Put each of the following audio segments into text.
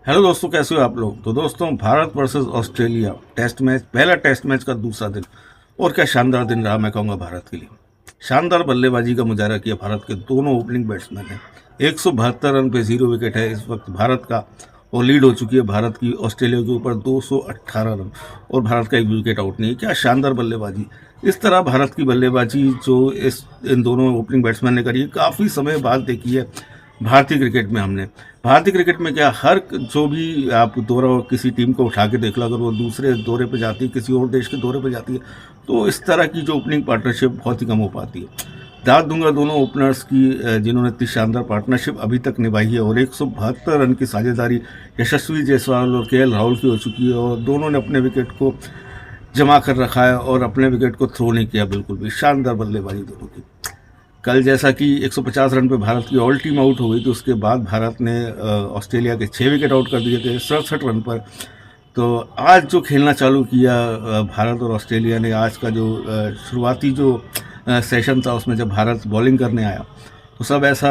Hello दोस्तों, कैसे हो आप लोग। तो दोस्तों, Bharat versus Australia test match, पहला टेस्ट मैच का दूसरा दिन। और क्या शानदार दिन रहा, मैं कहूँगा भारत के लिए। शानदार बल्लेबाजी का मुजाहरा किया भारत के दोनों ओपनिंग बैट्समैन ने। 172 रन पे 0 विकेट है इस वक्त भारत का, और लीड हो चुकी है भारत की ऑस्ट्रेलिया के ऊपर 218 रन, और भारत का एक विकेट आउट नहीं है। क्या शानदार बल्लेबाजी। इस तरह भारत की बल्लेबाजी जो इन दोनों ओपनिंग बैट्समैन ने करी है, काफ़ी समय बाद देखी है भारतीय क्रिकेट में हमने। भारतीय क्रिकेट में क्या, हर जो भी आप दौरा किसी टीम को उठा के देख लो, अगर वो दूसरे दौरे पे जाती है, किसी और देश के दौरे पे जाती है, तो इस तरह की जो ओपनिंग पार्टनरशिप बहुत ही कम हो पाती है। दाद दूंगा दोनों ओपनर्स की, जिन्होंने इतनी शानदार पार्टनरशिप अभी तक निभाई है, और 172 रन की साझेदारी यशस्वी जायसवाल और केएल राहुल की हो चुकी है, और दोनों ने अपने विकेट को जमा कर रखा है और अपने विकेट को थ्रो नहीं किया बिल्कुल भी। शानदार बल्लेबाजी दोनों की। कल जैसा कि 150 रन पे भारत की ऑल टीम आउट हो गई, तो उसके बाद भारत ने ऑस्ट्रेलिया के 6 विकेट आउट कर दिए थे 67 रन पर। तो आज जो खेलना चालू किया भारत और ऑस्ट्रेलिया ने, आज का जो शुरुआती जो सेशन था, उसमें जब भारत बॉलिंग करने आया, तो सब ऐसा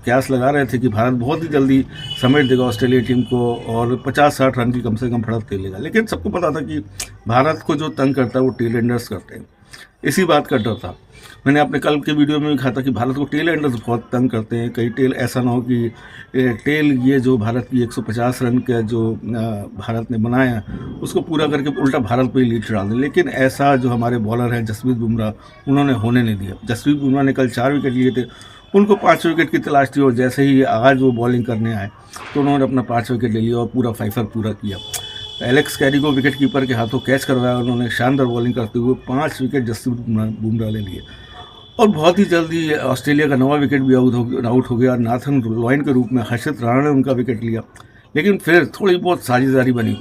कयास लगा रहे थे कि भारत बहुत ही जल्दी समेट देगा ऑस्ट्रेलिया टीम को और 50-60 रन की कम से कम बढ़त ले लेगा। लेकिन सबको पता था कि भारत को जो तंग करता है वो टेल एंडर्स करते हैं। इसी बात का डर था। मैंने अपने कल के वीडियो में भी कहा था कि भारत को टेल एंडर्स बहुत तंग करते हैं। कई टेल ऐसा ना हो कि टेल ये जो भारत की 150 रन का जो भारत ने बनाया, उसको पूरा करके उल्टा भारत पे ही लीड चढ़ा दें। लेकिन ऐसा जो हमारे बॉलर हैं जसप्रीत बुमराह, उन्होंने होने नहीं दिया। जसप्रीत बुमराह ने कल 4 विकेट लिए थे, उनको 5 विकेट की तलाश थी, और जैसे ही आज वो बॉलिंग करने आए तो उन्होंने अपना 5 विकेट ले लिया और पूरा फाइफर पूरा किया। एलेक्स कैरी को विकेट कीपर के हाथों कैच करवाया उन्होंने। शानदार बॉलिंग करते हुए 5 विकेट जसप्रीत बुमराह ले लिए, और बहुत ही जल्दी ऑस्ट्रेलिया का नवा विकेट भी आउट हो गया। नाथन लॉयन के रूप में हर्षित राणा ने उनका विकेट लिया। लेकिन फिर थोड़ी बहुत साझेदारी बनी।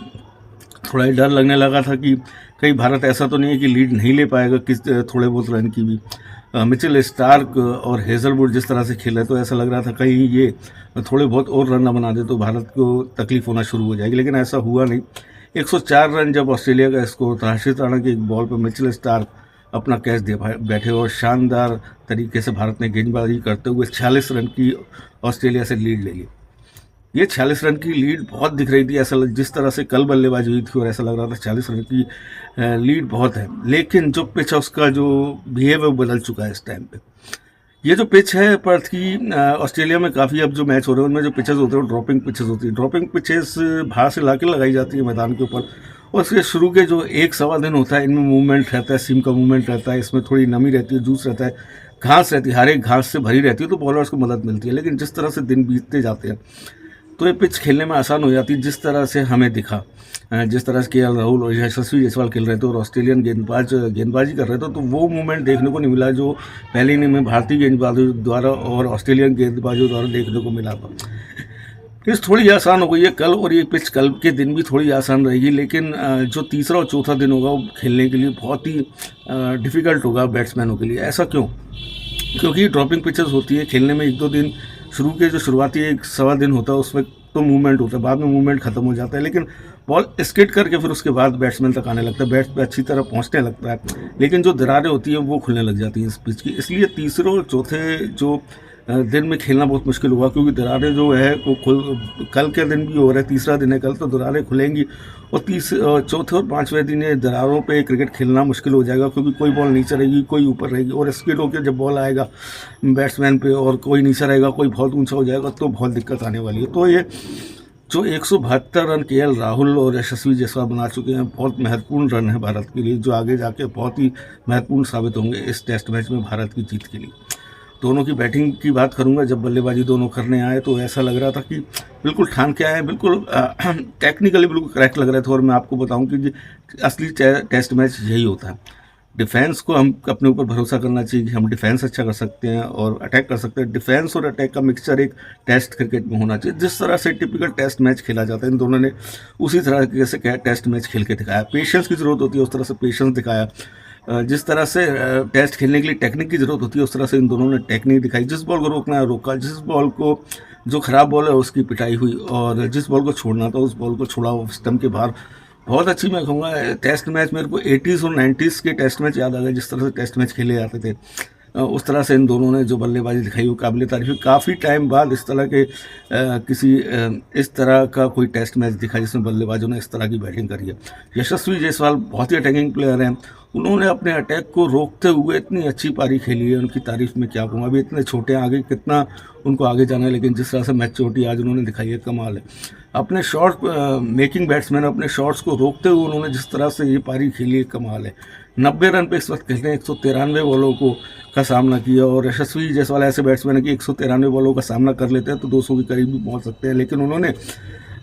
थोड़ा ही डर लगने लगा था कि कहीं भारत ऐसा तो नहीं है कि लीड नहीं ले पाएगा किस थोड़े बहुत रन की भी। मिचेल स्टार्क और हेजलवुड जिस तरह से खेले, तो ऐसा लग रहा था कहीं ये थोड़े बहुत और रन ना बना दे तो भारत को तकलीफ होना शुरू हो जाएगी। लेकिन ऐसा हुआ नहीं। 104 रन जब ऑस्ट्रेलिया का स्कोर था, हर्षित राणा की एक बॉल पर मिचेल स्टार्क अपना कैच दे बैठे, और शानदार तरीके से भारत ने गेंदबाजी करते हुए 46 रन की ऑस्ट्रेलिया से लीड ले ली। ये 46 रन की लीड बहुत दिख रही थी, जिस तरह से कल बल्लेबाजी हुई थी, और ऐसा लग रहा था 40 रन की लीड बहुत है। लेकिन जो पिच है उसका जो बिहेव है बदल चुका है इस टाइम पे। ये जो पिच है पर्थ की, ऑस्ट्रेलिया में काफ़ी अब जो मैच हो रहे हैं उनमें जो पिचेस होते हैं वो ड्रॉपिंग पिचेस होती है। ड्रॉपिंग पिचेस बाहर से लाके लगाई जाती है मैदान के ऊपर, और इसके शुरू के जो 1-1.25 दिन होता है, इनमें मूवमेंट रहता है, सीम का मूवमेंट रहता है, इसमें थोड़ी नमी रहती है, जूस रहता है, घास रहती है, हर एक घास से भरी रहती है, तो बॉलर्स को मदद मिलती है। लेकिन जिस तरह से दिन बीतते जाते हैं तो ये पिच खेलने में आसान हो जाती है, जिस तरह से हमें दिखा। जिस तरह से केएल राहुल और यशस्वी जायसवाल खेल रहे थे और ऑस्ट्रेलियन गेंदबाजी कर रहे थे, तो वो मूवमेंट देखने को नहीं मिला जो पहले इनिंग में भारतीय गेंदबाजों द्वारा और ऑस्ट्रेलियन गेंदबाजों द्वारा देखने को मिला था। पिच थोड़ी आसान हो गई है कल, और ये पिच कल के दिन भी थोड़ी आसान रहेगी। लेकिन जो तीसरा और चौथा दिन होगा वो खेलने के लिए बहुत ही डिफ़िकल्ट होगा बैट्समैनों के लिए। ऐसा क्यों? क्योंकि ड्रॉपिंग पिचेस होती है, खेलने में 1-2 दिन, शुरू के जो शुरुआती 1-1.25 दिन होता है उसमें तो मूवमेंट होता है, बाद में मूवमेंट खत्म हो जाता है। लेकिन बॉल स्किड करके फिर उसके बाद बैट्समैन तक आने लगता है, बैट पे अच्छी तरह पहुंचने लगता है, लेकिन जो दरारें होती हैं वो खुलने लग जाती हैं इस पिच की। इसलिए तीसरे और चौथे जो दिन में खेलना बहुत मुश्किल हुआ, क्योंकि दरारें जो है वो कल के दिन भी हो रहा है, तीसरा दिन है कल, तो दरारें खुलेंगी, और चौथे और 5वें दिन ये दरारों पे क्रिकेट खेलना मुश्किल हो जाएगा, क्योंकि कोई बॉल नीचे रहेगी, कोई ऊपर रहेगी, और स्किड होकर जब बॉल आएगा बैट्समैन पे और कोई नीचे रहेगा, कोई बहुत ऊंचा हो जाएगा, तो बहुत दिक्कत आने वाली है। तो ये जो 172 रन केएल राहुल और यशस्वी जायसवाल बना चुके हैं, बहुत महत्वपूर्ण रन है भारत के लिए, जो आगे जाके बहुत ही महत्वपूर्ण साबित होंगे इस टेस्ट मैच में भारत की जीत के लिए। दोनों की बैटिंग की बात करूंगा, जब बल्लेबाजी दोनों करने आए तो ऐसा लग रहा था कि बिल्कुल ठान के आए, बिल्कुल टेक्निकली बिल्कुल करेक्ट लग रहे थे। और मैं आपको बताऊं कि असली टेस्ट मैच यही होता है। डिफेंस को हम अपने ऊपर भरोसा करना चाहिए कि हम डिफेंस अच्छा कर सकते हैं और अटैक कर सकते हैं। डिफेंस और अटैक का मिक्सचर एक टेस्ट क्रिकेट में होना चाहिए। जिस तरह से टिपिकल टेस्ट मैच खेला जाता है, इन दोनों ने उसी तरह से टेस्ट मैच खेल के दिखाया। पेशेंस की जरूरत होती है, उस तरह से पेशेंस दिखाया। जिस तरह से टेस्ट खेलने के लिए टेक्निक की जरूरत होती है, उस तरह से इन दोनों ने टेक्निक दिखाई। जिस बॉल को रोकना है रोका, जिस बॉल को जो खराब बॉल है उसकी पिटाई हुई, और जिस बॉल को छोड़ना था उस बॉल को छोड़ा स्टंप के बाहर। बहुत अच्छी, मैं कहूँगा टेस्ट मैच। मेरे को 80s और 90s के टेस्ट मैच याद आ गए, जिस तरह से टेस्ट मैच खेले जाते थे। उस तरह से इन दोनों ने जो बल्लेबाजी दिखाई वो काबिल तारीफ है। काफ़ी टाइम बाद इस तरह के इस तरह का कोई टेस्ट मैच दिखा जिसमें बल्लेबाजों ने इस तरह की बैटिंग करी है। यशस्वी जायसवाल बहुत ही अटैकिंग प्लेयर हैं, उन्होंने अपने अटैक को रोकते हुए इतनी अच्छी पारी खेली है, उनकी तारीफ में क्या कहूँ। अभी इतने छोटे हैं, आगे कितना उनको आगे जाना है, लेकिन जिस तरह से मैच्योरिटी आज उन्होंने दिखाई है कमाल है। अपने शॉट मेकिंग बैट्समैन अपने शॉट्स को रोकते हुए उन्होंने जिस तरह से ये पारी खेली है कमाल है। 90 रन पे इस वक्त खेलते हैं, 193 बॉलों का सामना किया, और यशस्वी जायसवाल ऐसे बैट्समैन है कि 193 बॉलों का सामना कर लेते हैं तो 200 के करीब भी पहुंच सकते हैं, लेकिन उन्होंने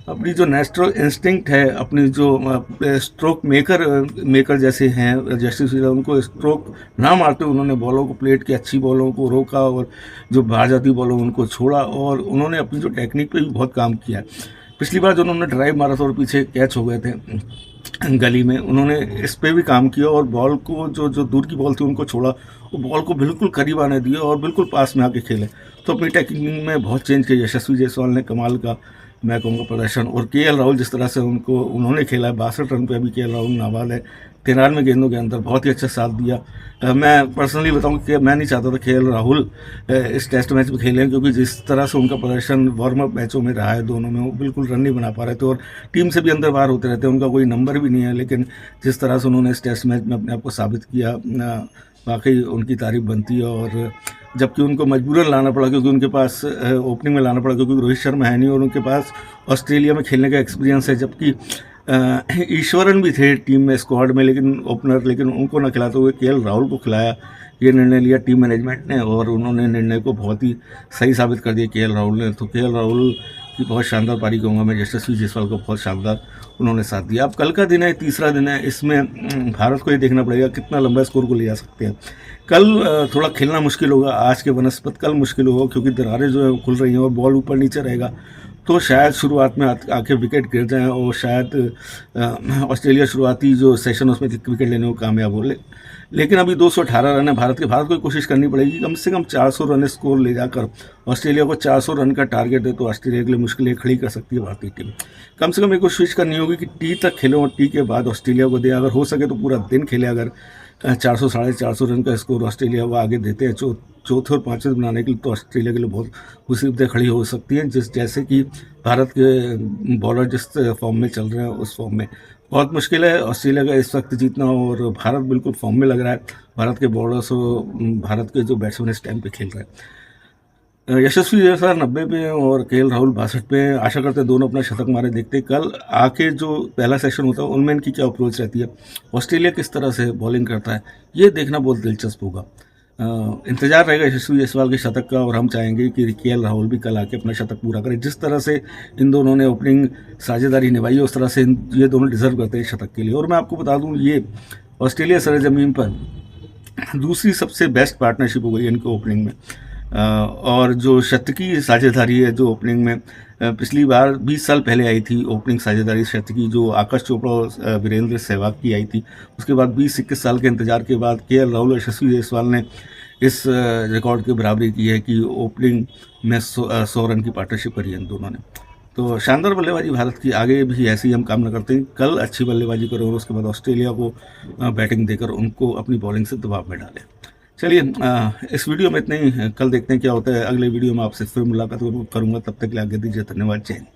अपनी जो नेचुरल इंस्टिंक्ट है, अपनी जो स्ट्रोक मेकर जैसे हैं जस्टिस, उनको स्ट्रोक ना मारते उन्होंने बॉलों को प्लेट की अच्छी बॉलों को रोका और जो बाहर जाती बॉलों उनको छोड़ा, और उन्होंने अपनी जो टेक्निक पे भी बहुत काम किया है। पिछली बार जो उन्होंने ड्राइव मारा था और पीछे कैच हो गए थे गली में, उन्होंने इस पे भी काम किया और बॉल को जो दूर की बॉल थी उनको छोड़ा, वो बॉल को बिल्कुल करीब आने दिया और बिल्कुल पास में आके खेले। तो अपनी टेक्निक में बहुत चेंज किया यशस्वी जायसवाल ने, कमाल का मैं कहूँगा प्रदर्शन। और केएल राहुल जिस तरह से उन्होंने खेला है, 62 रन पे अभी केएल राहुल नाबाद है, 93 गेंदों के अंदर बहुत ही अच्छा साथ दिया। मैं पर्सनली बताऊं कि मैं नहीं चाहता था केएल राहुल इस टेस्ट मैच में खेलें, क्योंकि जिस तरह से उनका प्रदर्शन वार्म अप मैचों में रहा है दोनों में, वो बिल्कुल रन नहीं बना पा रहे थे और टीम से भी अंदर बाहर होते रहते हैं, उनका कोई नंबर भी नहीं है। लेकिन जिस तरह से उन्होंने इस टेस्ट मैच में अपने आप को साबित किया, वाकई उनकी तारीफ बनती है। और जबकि उनको मजबूरन लाना पड़ा, क्योंकि उनके पास ओपनिंग में लाना पड़ा, क्योंकि रोहित शर्मा है नहीं और उनके पास ऑस्ट्रेलिया में खेलने का एक्सपीरियंस है, जबकि ईश्वरन भी थे टीम में, स्क्वाड में, लेकिन ओपनर, लेकिन उनको न खिलाते हुए केएल राहुल को खिलाया। ये निर्णय लिया टीम मैनेजमेंट ने और उन्होंने निर्णय को बहुत ही सही साबित कर दिया केएल राहुल ने। तो केएल राहुल की बहुत शानदार पारी कहूँगा मैं, यशस्वी जायसवाल को बहुत शानदार उन्होंने साथ दिया। अब कल का दिन है, तीसरा दिन है, इसमें भारत को ये देखना पड़ेगा कितना लंबा स्कोर को ले जा सकते हैं। कल थोड़ा खेलना मुश्किल होगा, आज के बनस्पत कल मुश्किल होगा, क्योंकि दरारें जो है खुल रही हैं और बॉल ऊपर नीचे रहेगा, तो शायद शुरुआत में आके विकेट गिर जाएँ और शायद ऑस्ट्रेलिया शुरुआती जो सेशन उसमें विकेट लेने को कामयाब हो। लेकिन अभी 218 रन है भारत को कोशिश करनी पड़ेगी कम से कम 400 रन स्कोर ले जाकर। ऑस्ट्रेलिया को 400 रन का टारगेट है, तो ऑस्ट्रेलिया के लिए मुश्किलें खड़ी कर सकती है भारतीय टीम। कम से कम एक कोशिश करनी होगी कि टी तक खेले और टी के बाद ऑस्ट्रेलिया को दे, अगर हो सके तो पूरा दिन खेले। अगर 400 साढ़े 400 रन का स्कोर ऑस्ट्रेलिया को आगे देते हैं चौथे और पाँचवें बनाने के लिए, तो ऑस्ट्रेलिया के लिए बहुत मुसीबतें खड़ी हो सकती हैं। जैसे कि भारत के बॉलर जिस फॉर्म में चल रहे हैं उस फॉर्म में बहुत मुश्किल है ऑस्ट्रेलिया का इस वक्त जीतना, और भारत बिल्कुल फॉर्म में लग रहा है। भारत के बॉलर्स और भारत के जो बैट्समैन इस टाइम पे खेल रहे हैं। यशस्वी जायसवाल 90 पे हैं और केएल राहुल 62 पे हैं। आशा करते हैं दोनों अपना शतक मारे। देखते कल आके जो पहला सेशन होता है उनमें इनकी क्या अप्रोच रहती है, ऑस्ट्रेलिया किस तरह से बॉलिंग करता है, ये देखना बहुत दिलचस्प होगा। इंतजार रहेगा यशस्वी जायसवाल के शतक का, और हम चाहेंगे कि केएल राहुल भी कल आके अपना शतक पूरा करें। जिस तरह से इन दोनों ने ओपनिंग साझेदारी निभाई है, उस तरह से ये दोनों डिजर्व करते हैं शतक के लिए। और मैं आपको बता दूं, ये ऑस्ट्रेलिया सरजमीन पर दूसरी सबसे बेस्ट पार्टनरशिप हो गई इनके ओपनिंग में। और जो शतकी साझेदारी है जो ओपनिंग में पिछली बार 20 साल पहले आई थी ओपनिंग साझेदारी शतकी, जो आकाश चोपड़ा और वीरेंद्र सहवाग की आई थी। उसके बाद 20-21 साल के इंतजार के बाद केएल राहुल और यशस्वी जायसवाल ने इस रिकॉर्ड की बराबरी की है कि ओपनिंग में 100 रन की पार्टनरशिप करी है इन दोनों ने। तो शानदार बल्लेबाजी भारत की, आगे भी ऐसी हम कामना करते हैं। कल अच्छी बल्लेबाजी करें और उसके बाद ऑस्ट्रेलिया को बैटिंग देकर उनको अपनी बॉलिंग से दबाव में डालें। चलिए इस वीडियो में इतना ही, कल देखते हैं क्या होता है। अगले वीडियो में आपसे फिर मुलाकात करूंगा, तब तक के लिए आगे दीजिए, धन्यवाद, जय हिंद।